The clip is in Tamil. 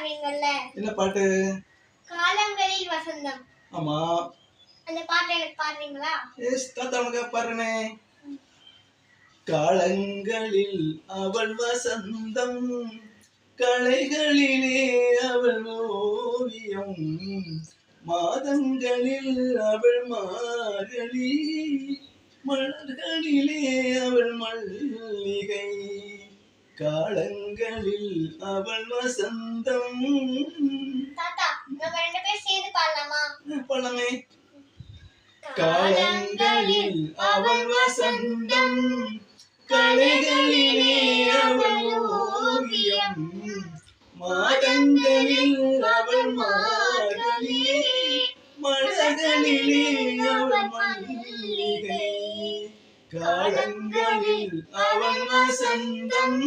பாடுறீங்கல்ல, என்ன பாட்டு? காலங்களில் வசந்தம். ஆமா. அந்த பாட்டை எனக்கு பாடுறீங்களா? எஸ், தாத்தா உனக்கு பாடுறேனே. காலங்களில் அவள் வசந்தம், கலைகளிலே அவள் ஓவியம், மாதங்களில் அவள் மார்கழி, மலர்களிலே அவள் மல்லிகை. காலங்களில் அவள் வசந்தம். தாத்தா, நம்ம 2 பேரும் சேர்ந்து பாடலாமா? பாடலாமே. காலங்களில் அவள் வசந்தம், கலைகளிலே அவள் ஓவியம், மாதங்களில் அவள் மார்கழி, மலர்களிலே அவள் மல்லிகை. காலங்களில் அவள் வசந்தம்.